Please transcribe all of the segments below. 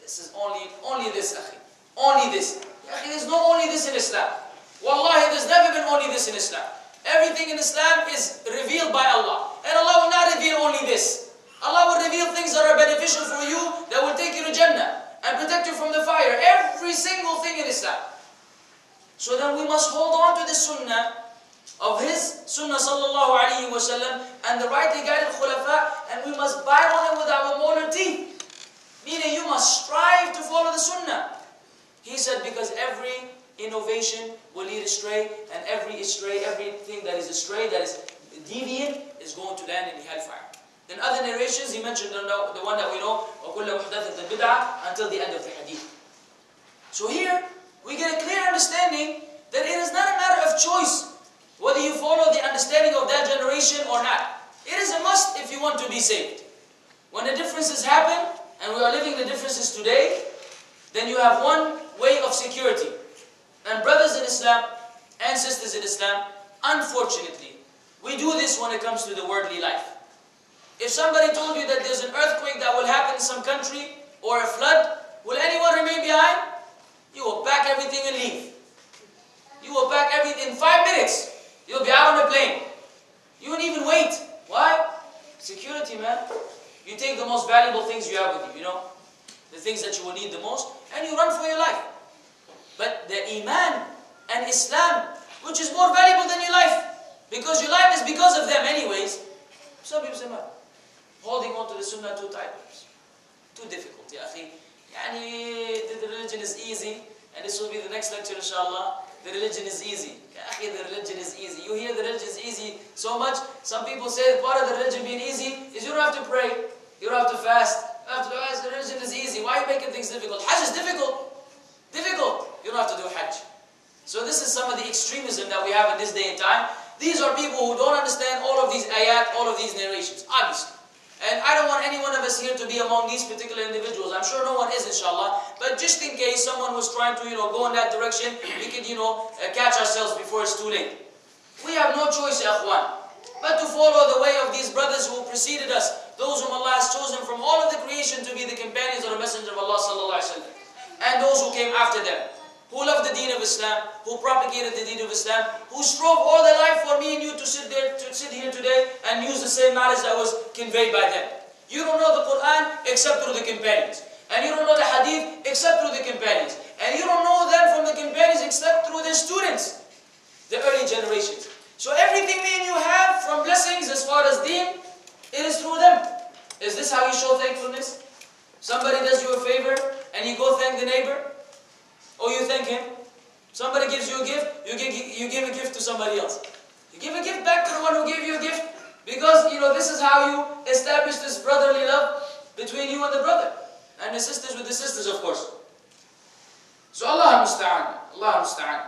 This is only this, akhi. Only this. Akhi, there's no only this in Islam. Wallahi, there's never been only this in Islam. Everything in Islam is revealed by Allah. And Allah will not reveal only this. Allah will reveal things that are beneficial for you, that will take you to Jannah and protect you from the fire. Every single thing in Islam. So then we must hold on to the sunnah of his sunnah sallallahu alayhi wa sallam and the rightly guided khulafa, and we must bite on it with our molar teeth. Meaning you must strive to follow the sunnah. He said because every innovation will lead astray, and everything that is astray, that is deviant, is going to land in the hellfire. In other narrations, he mentioned the one that we know, وَكُلَّ مُحْدَثَةٍ بِدْعَةٍ, until the end of the hadith. So here, we get a clear understanding that it is not a matter of choice whether you follow the understanding of that generation or not. It is a must if you want to be saved. When the differences happen, and we are living the differences today, then you have one way of security. And brothers in Islam and sisters in Islam, unfortunately, we do this when it comes to the worldly life. If somebody told you that there's an earthquake that will happen in some country, or a flood, will anyone remain behind? You will pack everything and leave. You will pack everything in 5 minutes. You'll be out on a plane. You won't even wait. Why? Security, man. You take the most valuable things you have with you, the things that you will need the most, and you run for your life. But the Iman and Islam, which is more valuable than your life, because your life is because of them anyways. Some people say, holding on to the Sunnah too tight, too difficult, ya akhi. The religion is easy, and this will be the next lecture, inshallah. The religion is easy. Ya akhi, the religion is easy. You hear the religion is easy so much. Some people say part of the religion being easy is you don't have to pray, you don't have to fast. The religion is easy. Why are you making things difficult? Hajj is difficult. Difficult. You don't have to do Hajj. So this is some of the extremism that we have in this day and time. These are people who don't understand all of these ayat, all of these narrations, obviously. And I don't want any one of us here to be among these particular individuals. I'm sure no one is, inshallah. But just in case someone was trying to, go in that direction, we could, catch ourselves before it's too late. We have no choice, ya akhwan, but to follow the way of these brothers who preceded us, those whom Allah has chosen from all of the creation to be the companions of the Messenger of Allah sallallahu alaihi wasallam. And those who came after them, who loved the deen of Islam, who propagated the deen of Islam, who strove all their life for me and you to sit here today and use the same knowledge that was conveyed by them. You don't know the Quran except through the companions. And you don't know the Hadith except through the companions. And you don't know them from the companions except through their students, the early generations. So everything me and you have from blessings as far as deen, it is through them. Is this how you show thankfulness? Somebody does you a favor and you go thank the neighbor? Or you thank him? Somebody gives you a gift, you give a gift to somebody else. You give a gift back to the one who gave you a gift. Because, this is how you establish this brotherly love between you and the brother. And the sisters with the sisters, of course. So Allah musta'an. Allah musta'an.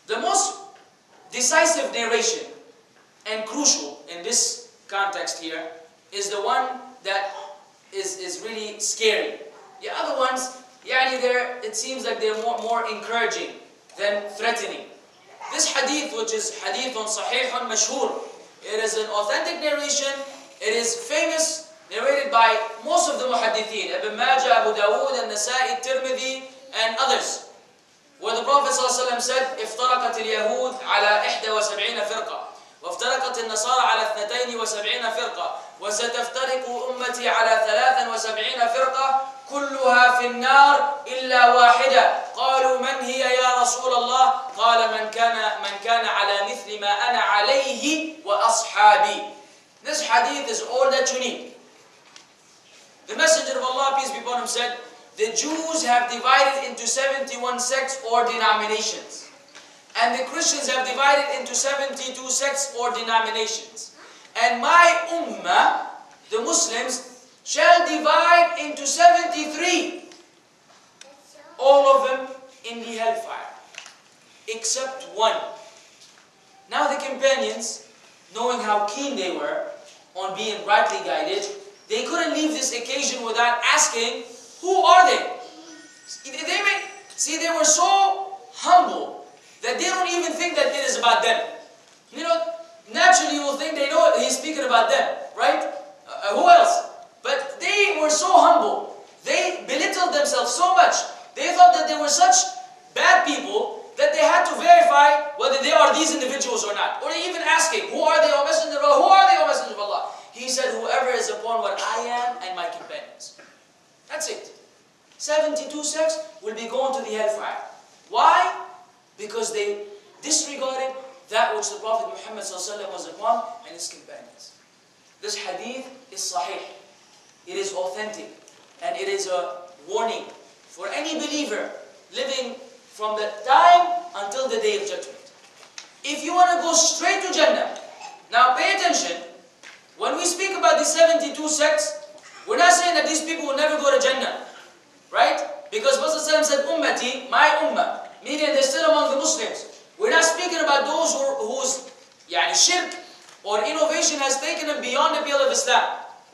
The most decisive narration and crucial in this context here is the one that is really scary. The other ones, it seems like they're more encouraging than threatening. This hadith, which is hadithun sahihun mashhur, it is an authentic narration. It is famous, narrated by most of the muhaddithin, Ibn Majah, Abu Dawood, An-Nasa'i, Tirmidhi, and others, where the Prophet ﷺ said, افترقت اليهود على 71 فرقة وافترقت النصارى على 72 فرقة وستفترق أمتي على 73 فرقة كلها في النار إلا واحدة قالوا من هي يا رسول الله قال من كان على مثل ما أنا عليه وأصحابي. This hadith is all that you need. The Messenger of Allah, peace be upon him, said, the Jews have divided into 71 sects or denominations. And the Christians have divided into 72 sects or denominations. And my ummah, the Muslims, shall divide into 73. All of them in the hellfire. Except one. Now the companions, knowing how keen they were on being rightly guided, they couldn't leave this occasion without asking, who are they? They were so humble that they don't even think that it is about them. Naturally you will think they know he's speaking about them, right? Who else? But they were so humble They belittled themselves so much. They thought that they were such bad people that they had to verify whether they are these individuals or not. Or even asking, who are they, O Messenger of Allah? Who are they, O Messenger of Allah? He said, whoever is upon what I am and my companions. That's it. 72 sects will be going to the hellfire. Why? Because they disregarded that which the Prophet Muhammad ﷺ was upon and his companions. This hadith is sahih. It is authentic. And it is a warning for any believer living from the time until the day of judgment. If you want to go straight to Jannah, now pay attention. When we speak about these 72 sects, we're not saying that these people will never go to Jannah. Right? Because Prophet ﷺ said, Ummati, my ummah, meaning they're still among the Muslims. We're not speaking about those whose shirk or innovation has taken them beyond the pale of Islam.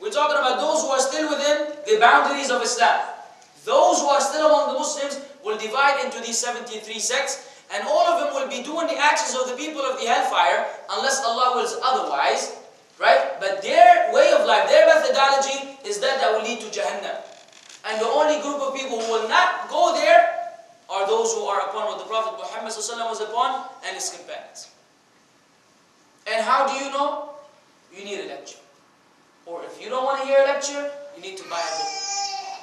We're talking about those who are still within the boundaries of Islam. Those who are still among the Muslims will divide into these 73 sects, and all of them will be doing the actions of the people of the hellfire unless Allah wills otherwise. Right? But their way of life, their methodology is that will lead to Jahannam. And the only group of people who will not go there are those who are upon what the Prophet Muhammad ﷺ was upon and his companions. And how do you know? You need a lecture. Or if you don't want to hear a lecture, you need to buy a book.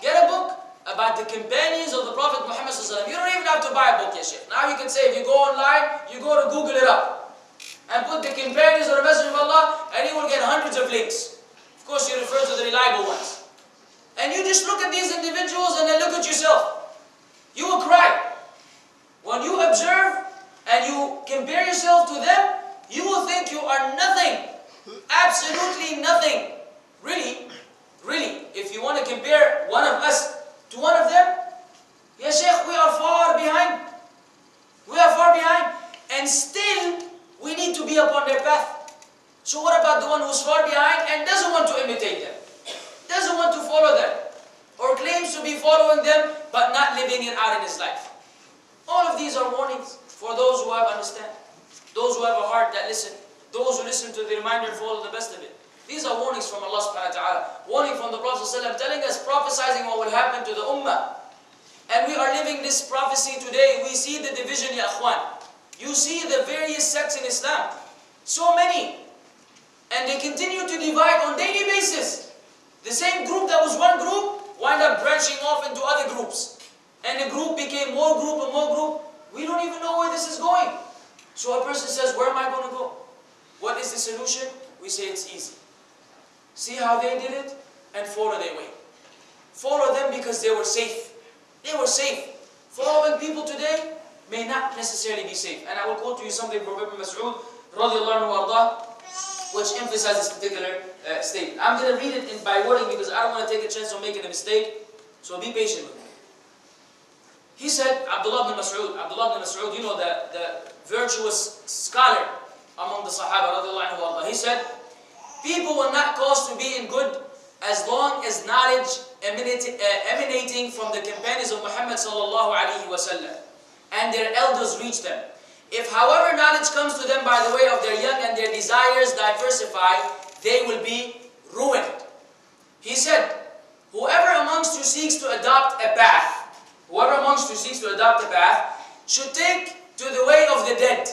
Get a book about the companions of the Prophet Muhammad ﷺ. You don't even have to buy a book, ya Shaykh. Now you can say, if you go online, you go to Google it up. And put the companions of the Messenger of Allah, and you will get hundreds of links. Of course, you refer to the reliable ones. And you just look at these individuals and then look at yourself. You will cry. When you observe and you compare yourself to them, you will think you are nothing. Absolutely nothing. Really, if you want to compare one of us to one of them, ya Shaykh, we are far behind. We are far behind. And still, we need to be upon their path. So what about the one who's far behind and doesn't want to imitate them? Doesn't want to follow them? Or claims to be following them, but not living it out in his life? All of these are warnings for those who have understanding. Those who have a heart that listen. Those who listen to the reminder and follow the best of it. These are warnings from Allah subhanahu wa ta'ala. Warning from the Prophet ﷺ telling us, prophesying what will happen to the ummah. And we are living this prophecy today. We see the division, ya akhwan. You see the various sects in Islam. So many. And they continue to divide on daily basis. The same group that was one group wind up branching off into other groups. And the group became more group and more group. We don't even know where this is going. So a person says, where am I going to go? What is the solution? We say it's easy. See how they did it? And follow their way. Follow them because they were safe. They were safe. Following people today may not necessarily be safe. And I will quote to you something from Ibn Mas'ud radiallahu anhu wardah, which emphasizes this particular statement. I'm going to read it by wording because I don't want to take a chance of making a mistake. So be patient with me. He said, Abdullah ibn Mas'ud, you know, the virtuous scholar among the Sahaba radiallahu anhu wardah. He said, people will not cause to be in good as long as knowledge emanating from the companions of Muhammad sallallahu alaihi wasallam and their elders reach them. If however knowledge comes to them by the way of their young and their desires diversify, they will be ruined. He said, whoever amongst you seeks to adopt a path, should take to the way of the dead,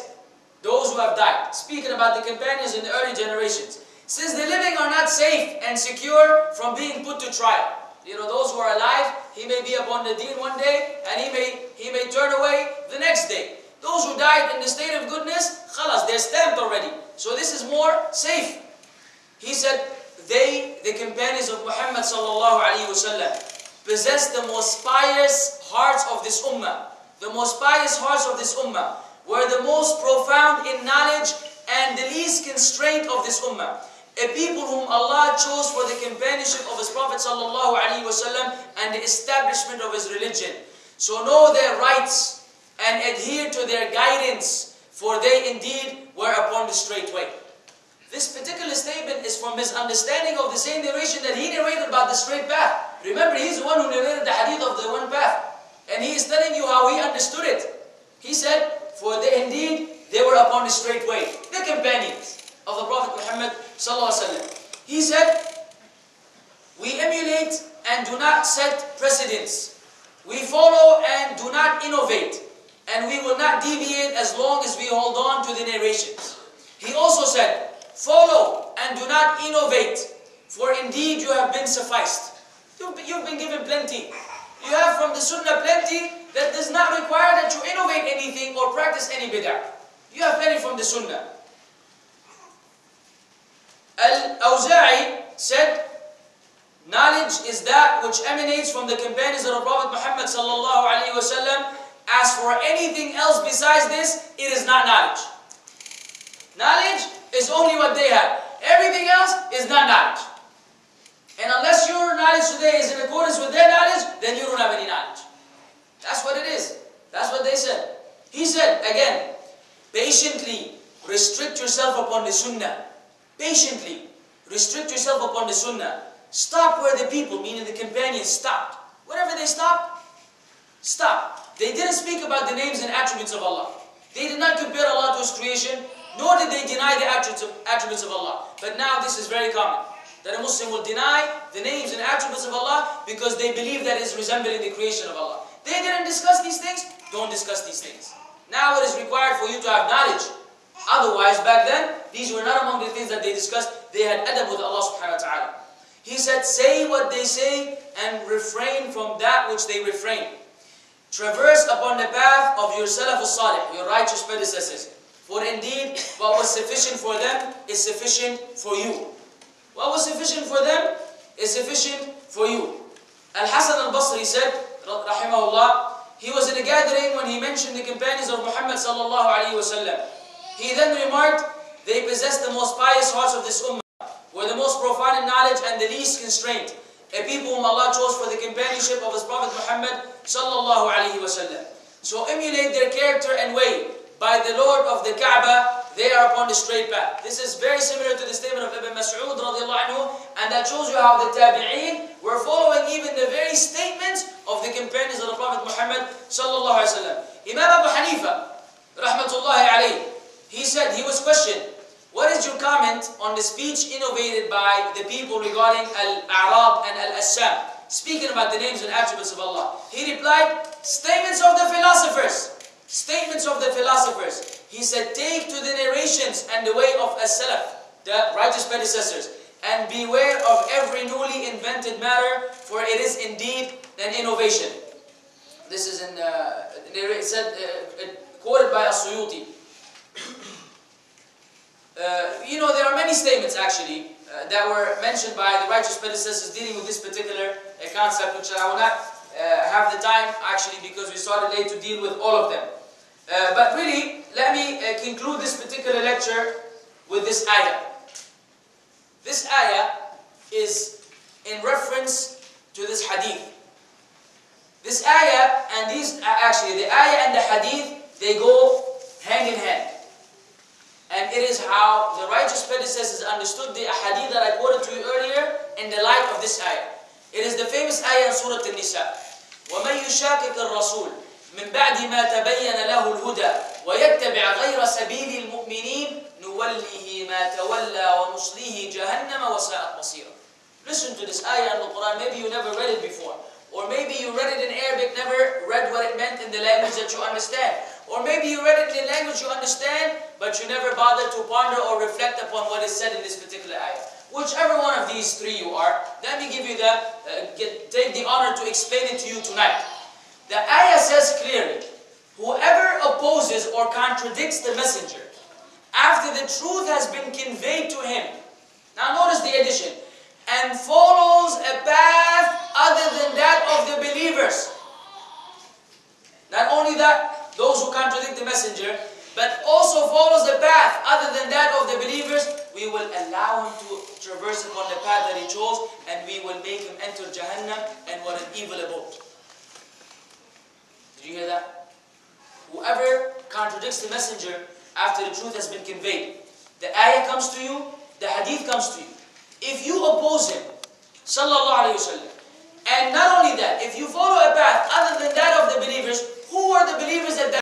those who have died. Speaking about the companions in the early generations. Since the living are not safe and secure from being put to trial. You know, those who are alive, he may be upon the deen one day, and he may turn away the next day. Those who died in the state of goodness, khalas, they're stamped already. So this is more safe. He said, the companions of Muhammad sallallahu alaihi wasallam, possess the most pious hearts of this ummah. The most pious hearts of this ummah were the most profound in knowledge and the least constraint of this ummah. A people whom Allah chose for the companionship of His Prophet sallallahu alaihi wasallam and the establishment of His religion. So know their rights and adhere to their guidance, for they indeed were upon the straight way. This particular statement is from his understanding of the same narration that he narrated about the straight path. Remember, he's the one who narrated the hadith of the one path. And he is telling you how he understood it. He said, for they indeed, they were upon the straight way. The companions of the Prophet Muhammad sallallahu alaihi wasallam. He said, we emulate and do not set precedents. We follow and do not innovate. And we will not deviate as long as we hold on to the narrations. He also said, follow and do not innovate, for indeed you have been sufficed. You've been given plenty. You have from the sunnah plenty that does not require that you innovate anything or practice any bid'ah. You have plenty from the sunnah. Al-Awza'i said, knowledge is that which emanates from the companions of the Prophet Muhammad sallallahu alaihi wasallam. As for anything else besides this, it is not knowledge. Knowledge is only what they have. Everything else is not knowledge. And unless your knowledge today is in accordance with their knowledge, then you don't have any knowledge. That's what it is. That's what they said. He said, again, patiently restrict yourself upon the sunnah. Patiently restrict yourself upon the sunnah. Stop where the people, meaning the companions, stopped. Wherever they stopped, stop. They didn't speak about the names and attributes of Allah. They did not compare Allah to His creation, nor did they deny the attributes of Allah. But now this is very common, that a Muslim will deny the names and attributes of Allah because they believe that it is resembling the creation of Allah. They didn't discuss these things, don't discuss these things. Now it is required for you to have knowledge. Otherwise, back then, these were not among the things that they discussed. They had adab with Allah subhanahu wa ta'ala. He said, say what they say and refrain from that which they refrain. Traverse upon the path of your Salafus Salih, your righteous predecessors. For indeed, what was sufficient for them is sufficient for you. What was sufficient for them is sufficient for you. Al-Hasan al-Basri said, rahimahullah, he was in a gathering when he mentioned the companions of Muhammad sallallahu alaihi wasallam. He then remarked, they possess the most pious hearts of this ummah, were the most profound in knowledge and the least constrained. A people whom Allah chose for the companionship of His Prophet Muhammad sallallahu alaihi wasallam. So emulate their character and way. By the Lord of the Kaaba, they are upon the straight path. This is very similar to the statement of Ibn Mas'ud radiallahu anhu, and that shows you how the Tabi'een were following even the very statements of the companions of the Prophet Muhammad sallallahu alaihi wasallam. Imam Abu Hanifa rahmatullahi alayhi, he said, he was questioned, what is your comment on the speech innovated by the people regarding Al-A'rab and Al-Assam, speaking about the names and attributes of Allah? He replied, statements of the philosophers. Statements of the philosophers. He said, take to the narrations and the way of As-Salaf, the righteous predecessors, and beware of every newly invented matter, for it is indeed an innovation. This is quoted by As-Suyuti. There are many statements actually that were mentioned by the righteous predecessors dealing with this particular concept, which I will not have the time actually because we started late to deal with all of them. But really, let me conclude this particular lecture with this ayah. This ayah is in reference to this hadith. This ayah and the ayah and the hadith, they go hand in hand. And it is how the righteous predecessors understood the ahadith that I quoted to you earlier in the light of this ayah. It is the famous ayah in Surah An-Nisa. وَمَنْ يُشَاقِقِ الرَّسُولِ مِنْ بَعْدِ مَا تَبَيَّنَ لَهُ الْهُدَى وَيَتَّبِعْ غَيْرَ سَبِيلِ الْمُؤْمِنِينَ نُوَلِّهِ مَا تَوَلَّى وَنُصْلِهِ جَهَنَّمَ وَسَاءَتْ مَصِيرًا. Listen to this ayah in the Quran. Maybe you never read it before. Or maybe you read it in Arabic, never read what it meant in the language that you understand. Or maybe you read it in the language you understand, but you never bothered to ponder or reflect upon what is said in this particular ayah. Whichever one of these three you are, let me give you take the honor to explain it to you tonight. The ayah says clearly, whoever opposes or contradicts the messenger after the truth has been conveyed to him. Now notice the addition. And follows a path other than that of the believers. Not only that, those who contradict the messenger, but also follows a path other than that of the believers, we will allow him to traverse upon the path that he chose, and we will make him enter Jahannam, and what an evil abode. Did you hear that? Whoever contradicts the messenger after the truth has been conveyed, the ayah comes to you, the hadith comes to you. If you oppose him, sallallahu alayhi wasallam, and not only that, if you follow a path other than that of the believers, who are the believers at that